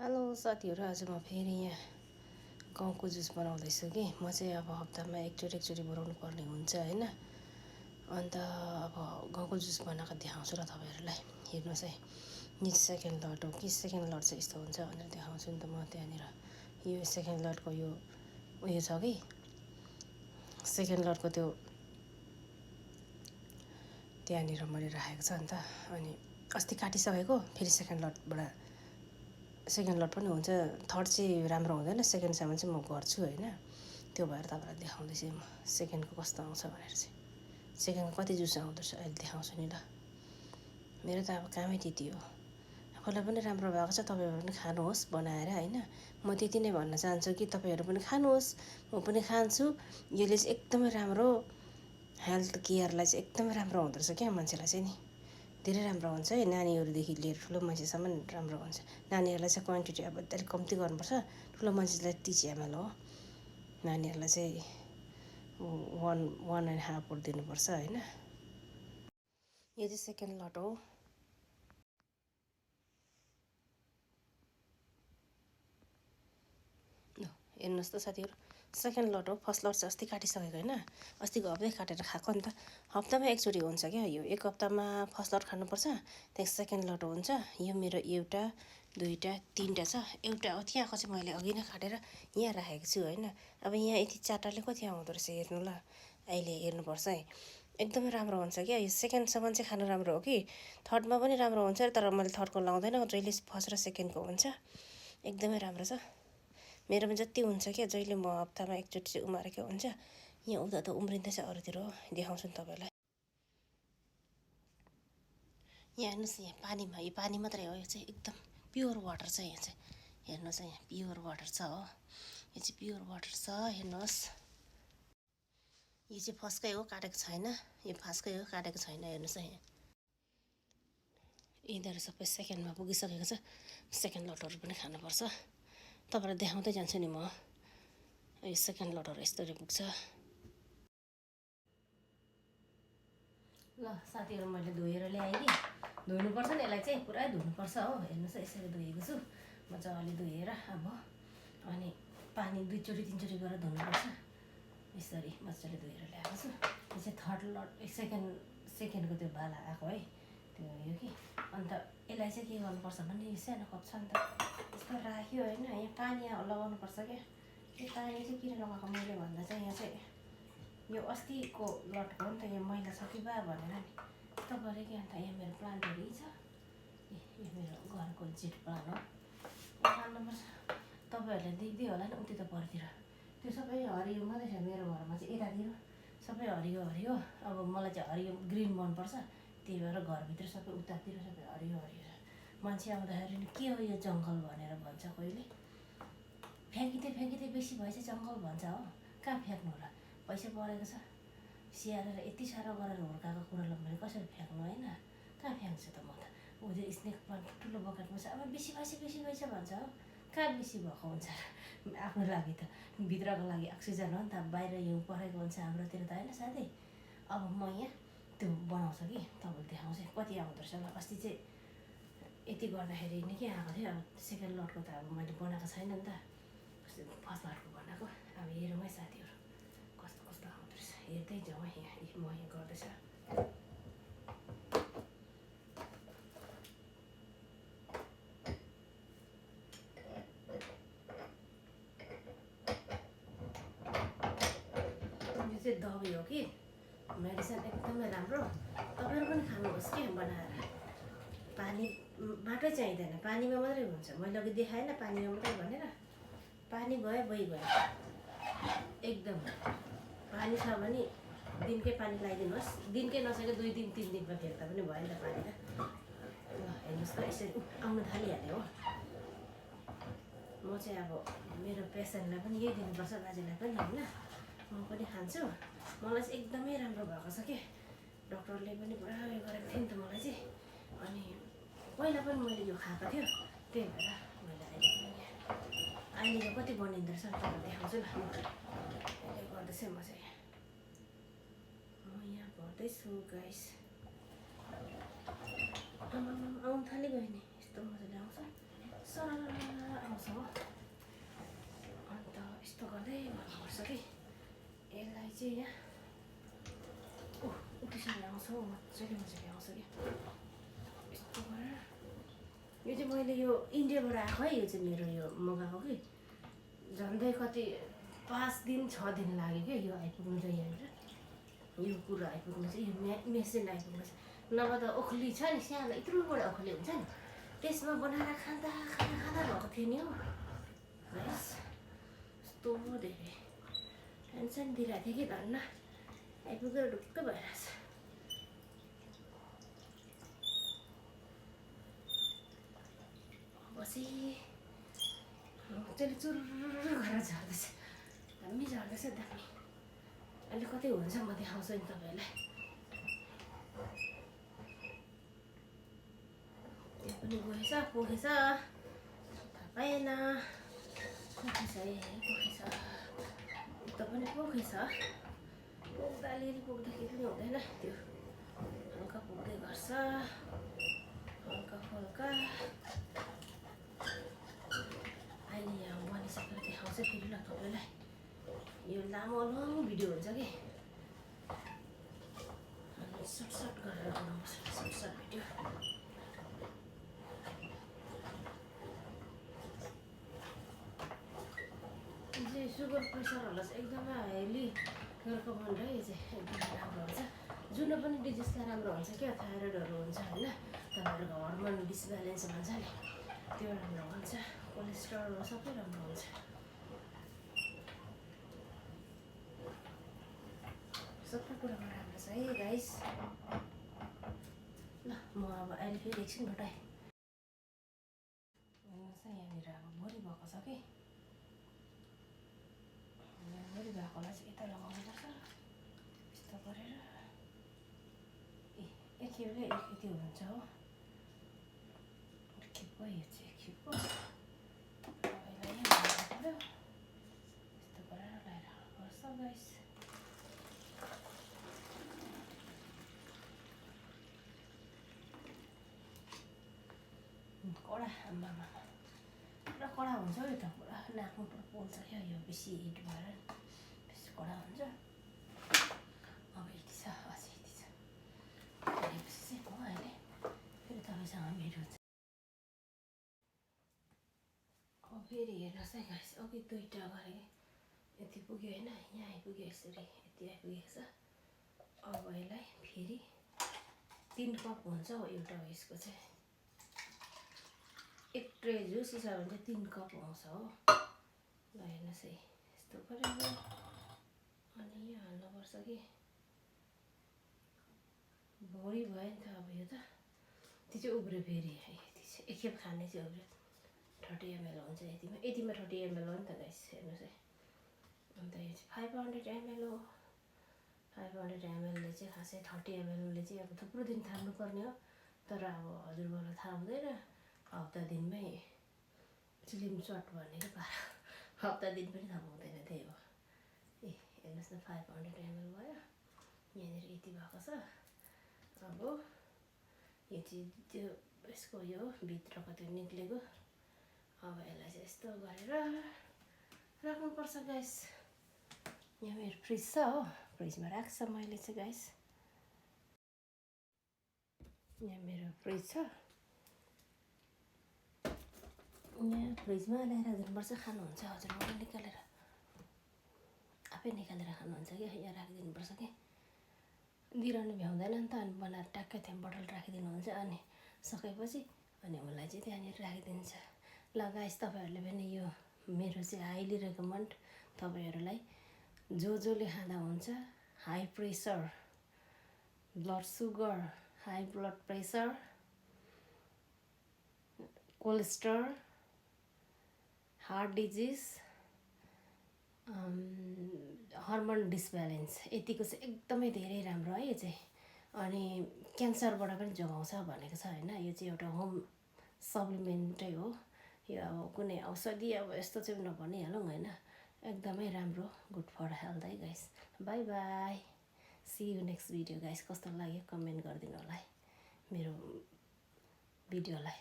Hello साथीहरू, आज म फेरि यहाँ गाउँको जुस बनाउँदैछु कि म चाहिँ अब हप्तामा एकचोटि बनाउनु पर्ने हुन्छ होइन। अन्त अब गाउँको जुस बनाएको देखाउँछु र तपाईँहरूलाई हेर्नुहोस् है। नि सेकेन्ड लट हो कि सेकेन्ड लट चाहिँ यस्तो हुन्छ भनेर देखाउँछु नि त म। त्यहाँनिर यो सेकेन्ड लटको यो उयो छ कि सेकेन्ड लटको त्यो त्यहाँनिर मैले राखेको छ नि त। अनि अस्ति काटिसकेको फेरि सेकेन्ड लट पनि हुन्छ। थर्ड चाहिँ राम्रो हुँदैन, सेकेन्डसम्म चाहिँ म गर्छु होइन। त्यो भएर तपाईँलाई देखाउँदैछु म सेकेन्डको कस्तो आउँछ भनेर चाहिँ। सेकेन्डको कति जुस आउँदो रहेछ अहिले देखाउँछु नि ल। मेरो त अब कामै त्यति हो। आफूलाई पनि राम्रो भएको छ, तपाईँहरू पनि खानुहोस् बनाएर होइन। म त्यति नै भन्न चाहन्छु कि तपाईँहरू पनि खानुहोस्, म पनि खान्छु। यसले चाहिँ एकदमै राम्रो हेल्थ केयरलाई चाहिँ एकदमै राम्रो हुँदो रहेछ क्या मान्छेलाई चाहिँ नि। धेरै राम्रो हुन्छ है, नानीहरूदेखि लिएर ठुलो मान्छेसम्म राम्रो हुन्छ। नानीहरूलाई चाहिँ क्वान्टिटी अब अलिक कम्ती गर्नुपर्छ। ठुलो मान्छेलाई 30 ml हो, नानीहरूलाई चाहिँ 1.5 दिनुपर्छ होइन। यो चाहिँ सेकेन्ड लट हो। हेर्नुहोस् त साथीहरू, सेकेन्ड लट हो। फर्स्ट लट चाहिँ अस्ति काटिसकेको होइन, अस्तिको हप्तै काटेर खाएको नि त। हप्तामा एकचोटि हुन्छ क्या यो, एक हप्तामा फर्स्ट लट खानुपर्छ, त्यहाँदेखि सेकेन्ड लट हुन्छ। यो मेरो एउटा दुईवटा तिनवटा छ। एउटा त्यहाँको चाहिँ मैले अघि नै काटेर यहाँ राखेको छु होइन। अब यहाँ यति चारवटाले कति आउँदो रहेछ हेर्नु ल, अहिले हेर्नुपर्छ है। एकदमै राम्रो हुन्छ क्या यो। सेकेन्डसम्म चाहिँ खानु राम्रो हो कि, थर्डमा पनि राम्रो हुन्छ तर मैले थर्डको लाउँदैन, जहिले फर्स्ट र सेकेन्डको हुन्छ। एकदमै राम्रो छ। मेरोमा जति हुन्छ क्या, जहिले म हप्तामा एकचोटि चाहिँ उमारेको हुन्छ। यहाँ उता त उम्रिँदैछ अरूतिर हो, देखाउँछु नि तपाईँलाई। यहाँ हेर्नुहोस्, यहाँ पानीमा, यो पानी मात्रै हो, यो चाहिँ एकदम प्योर वाटर छ। यहाँ चाहिँ हेर्नुहोस्, यहाँ प्योर वाटर छ हो, यो चाहिँ प्योर वाटर छ हेर्नुहोस्। यो चाहिँ फर्स्टकै हो, काटेको छैन। यो फर्स्टकै हो, काटेको छैन। हेर्नुहोस् है, यहाँ यिनीहरू सबै सेकेन्डमा पुगिसकेको छ। सेकेन्ड लटहरू पनि खानुपर्छ। तपाईँलाई देखाउँदै जान्छु नि म। यो सेकेन्ड लटहरू यस्तरी पुग्छ। ल साथीहरू, मैले धोएर ल्याएँ कि, धुनुपर्छ नि यसलाई चाहिँ, पुरै धुनुपर्छ हो। हेर्नुहोस् है, यसरी धोएको छु मजाले धोएर। अब अनि पानी 2चोटि 3चोटि गरेर धुनुपर्छ। यसरी मजाले धोएर ल्याएको छु। यो चाहिँ थर्ड लट सेकेन्डको त्यो बाला आएको है, त्यो यो कि। अन्त यसलाई चाहिँ के गर्नुपर्छ भने, यो सानो कप छ नि त, यस्तो राख्यो होइन। यहाँ पानी लगाउनुपर्छ क्या। यो पानी चाहिँ किन लगाएको मैले भन्दा चाहिँ, यहाँ चाहिँ यो अस्तिको लटको हो नि त, यहाँ मैला छ कि बा भनेर नि यस्तो गरेँ कि। अन्त यहाँ मेरो प्लान्टहरू छ, यो मेरो घरको जेट प्लान्ट हो। खानुपर्छ। तपाईँहरूलाई देख्दै होला नि उति त परतिर, त्यो सबै हरियो मात्रै छ। मेरो घरमा चाहिँ यतातिर सबै हरियो हरियो। अब मलाई चाहिँ हरियो ग्रिन मनपर्छ, त्यही भएर घरभित्र सबै उतातिर सबै हरियो हरियो छ। मान्छे आउँदाखेरि नि के हो यो जङ्गल भनेर भन्छ कोहीले। फ्याँकिँदै बेसी भएछ जङ्गल भन्छ हो। कहाँ फ्याँक्नु होला, पैसा परेको छ, स्याहारेर यति साह्रो गरेर हुर्काएको कुरालाई मैले कसरी फ्याँक्नु होइन। कहाँ फ्याँक्छु त म त। उयो स्नेक प्लान्ट ठुलो बकेटमा छ, अब बेसी भएछ भन्छ हो। कहाँ बेसी भएको हुन्छ र, आफ्नो लागि त भित्रको लागि अक्सिजन हो नि त, बाहिर हिउँ परेको हुन्छ हाम्रोतिर त होइन साथी। अब म यहाँ त्यो बनाउँछु कि, तपाईँले देखाउँछु कति आउँदो रहेछ ल। अस्ति चाहिँ यति गर्दाखेरि निकै आएको थियो। अब सेकेन्ड लटको त अब मैले बनाएको छैन नि त, अस्ति फर्स्ट लटको बनाएको। अब हेरौँ है साथीहरू, कस्तो कस्तो आउँदो रहेछ हेर्दै जाउँ है। यहाँ म यहाँ गर्दैछ। यो चाहिँ दबाई हो कि, मेडिसिन एकदमै राम्रो। तपाईँहरू पनि खानुहोस् कि बनाएर। पानी मात्रै चाहिँदैन, पानीमा मात्रै हुन्छ। मैले अघि देखाएन पानीमा मात्रै भनेर, पानी गयो गयो एकदम। पानी छ भने दिनकै पानी लगाइदिनुहोस्, दिनकै नसके 2 दिन 3 दिनमा फ्याँक्दा पनि भयो नि त पानी त। ल हेर्नुहोस् त, यसरी आउनु थालिहाल्यो हो। म चाहिँ अब मेरो पेसेन्टलाई पनि यही दिनुपर्छ, बाजेलाई पनि होइन। म पनि खान्छु। मलाई चाहिँ एकदमै राम्रो भएको छ कि, डक्टरले पनि पुरा उयो गरेको थियो नि त मलाई चाहिँ। अनि पहिला पनि मैले यो खाएको थियो, त्यही भएर मैले अहिले चाहिँ कति बनिँदो रहेछ तपाईँलाई देखाउँछु ल। अहिले गर्दैछु म चाहिँ, म यहाँ गर्दैछु गाइस। आउनु थालिगयो नि, यस्तो मजाले आउँछ सरर आउँछ हो। अन्त यस्तो गर्दै गर्नुपर्छ कि यसलाई चाहिँ यहाँ उठिसकेर आउँछ हो, मजाले आउँछ कि यस्तो गरेर। यो चाहिँ मैले यो इन्डियाबाट आएको है, यो चाहिँ मेरो यो मगाएको कि झन्डै कति 5 दिन 6 दिन लाग्यो क्या यो आइपुग्नु चाहिँ यहाँनिर। यो कुरो आइपुग्नु चाहिँ यो मेसिन आइपुग्नु चाहिँ, नभए त ओखली छ नि सानो यत्रोबाट ओखली हुन्छ नि, त्यसमा बनाएर खाँदा भएको थियो नि हो। यस्तो धेरै टेन्सन दिइरहेको थियो कि धन्न आइपुगेर ढुक्क भइरहेछ। पछि मजाले चुरुरु गरेर झर्दैछ, दामी झर्दैछ दामी। अहिले कतै हुन्छ म देखाउँछु नि तपाईँहरूलाई। त्यो पनि गएछ पुगेछ थाहा पाएन, पुगेछ उता पनि पुगेछ। पुग्दा अलिअलि पुग्दाखेरि पनि हुँदैन, त्यो हल्का पुग्दै गर्छ हल्का फुल्का। अहिले यहाँ बनिसकेर देखाउँछु फेरि ल तपाईँलाई। यो लामो भिडियो हुन्छ कि, सर्ट गरेर बनाउनुपर्छ, सर्ट भिडियो। चाहिँ सुगर प्रेसरहरूलाई चाहिँ एकदमै हाइली रेकमेन्ड है, यो चाहिँ एकदमै राम्रो हुन्छ। जुन पनि डिजिजलाई राम्रो हुन्छ क्या, थाइरोइडहरू हुन्छ होइन, तपाईँहरूको हर्मोन डिसब्यालेन्स भन्छ नि त्यो राम्रो हुन्छ, कोलेस्ट्रलहरू सबै राम्रो हुन्छ। सबै कुरामा राम्रो छ है गाइस। ल म अब अहिले फेरि एकछिनबाट हेर्नुहोस् है, यहाँनिर अब भोलि भएको छ कि, भोलि भएकोलाई चाहिँ यता लगाउनुपर्छ यस्तो गरेर। एकखेपले यति हुन्छ हो, एकखेप हो यो चाहिँ, एकखेप हो। यसलाई यहाँ लगाउनु पऱ्यो, यस्तो गरेर लगाइराख्नुपर्छ गाइस। कडा आम्मामा पुरा कडा हुन्छ हौ यो त, पुरा नाकमा पुरा पोल्छ क्या यो, बेसी हिट भएर बेसी कडा हुन्छ। अब यति छ, अझै यति छ। गरेपछि चाहिँ म अहिले फेरि तपाईँसँग भेट हुन्छ। अब फेरि हेर्नुहोस् है गाइस, अघि 2टा गरेँ यति पुग्यो होइन, यहाँ आइपुग्यो यसरी यति आइपुगेको छ। अब यसलाई फेरि 3 कप हुन्छ हो एउटा उयसको चाहिँ, एक ट्रे जुसी छ भने चाहिँ 3 कप आउँछ हो। ल हेर्नुहोस् है, यस्तो गरेर अनि यहाँ हाल्नुपर्छ कि, भोलि भयो नि त अब यो त। त्यो चाहिँ उब्रियो फेरि, यति चाहिँ एकखेप खाने चाहिँ उब्रियो। 30 ml हुन्छ यतिमा, यतिमा 30 ml हो नि त गाइस, हेर्नुहोस् है। अन्त यो चाहिँ 500 ml हो। 500 ml चाहिँ खासै 30 ml चाहिँ अब थुप्रो दिन थाल्नुपर्ने हो, तर अब हजुरबालाई थाहा हुँदैन, हप्ता दिनमै स्लिम सर्ट भन्ने क्या पारा, हप्ता दिन पनि थाहा हुँदैन, त्यही हो। ए हेर्नुहोस् न 500 ml भयो, यहाँनिर यति भएको छ। अब यो चाहिँ त्यो यसको यो भित्रको त्यो निक्लेको, अब यसलाई चाहिँ यस्तो गरेर राख्नुपर्छ गाइस। यहाँ मेरो फ्रिज छ हो, फ्रिजमा राख्छ मैले चाहिँ गाइस। यहाँ मेरो फ्रिज छ, यहाँ फ्रिजमा ल्याएर राखिदिनुपर्छ। खानुहुन्छ हजुरबाले निकालेर, आफै निकालेर खानुहुन्छ क्या, यहाँ राखिदिनुपर्छ कि, दिइरहनु भ्याउँदैन नि त। अनि बनाएर ट्याक्कै त्यहाँ बोतल राखिदिनुहुन्छ, अनि सकेपछि अनि उसलाई चाहिँ त्यहाँनिर राखिदिन्छ। ल गाइस, तपाईँहरूले पनि यो मेरो चाहिँ हाइली रेकमेन्ड, तपाईँहरूलाई जसले खाँदा हुन्छ, high pressure, blood sugar, high blood pressure, cholesterol, heart disease, hormone disbalance, यतिको चाहिँ एकदमै धेरै राम्रो है यो चाहिँ। अनि क्यान्सरबाट पनि जोगाउँछ भनेको छ होइन। यो चाहिँ एउटा होम सप्लिमेन्टै हो यो, अब कुनै औषधि अब यस्तो चाहिँ नभनिहालौँ होइन, एकदमै राम्रो, गुड फर हेल्थ है guys. Bye bye, see you next video guys. कस्तो लाग्यो कमेन्ट गरिदिनु होला है मेरो भिडियोलाई।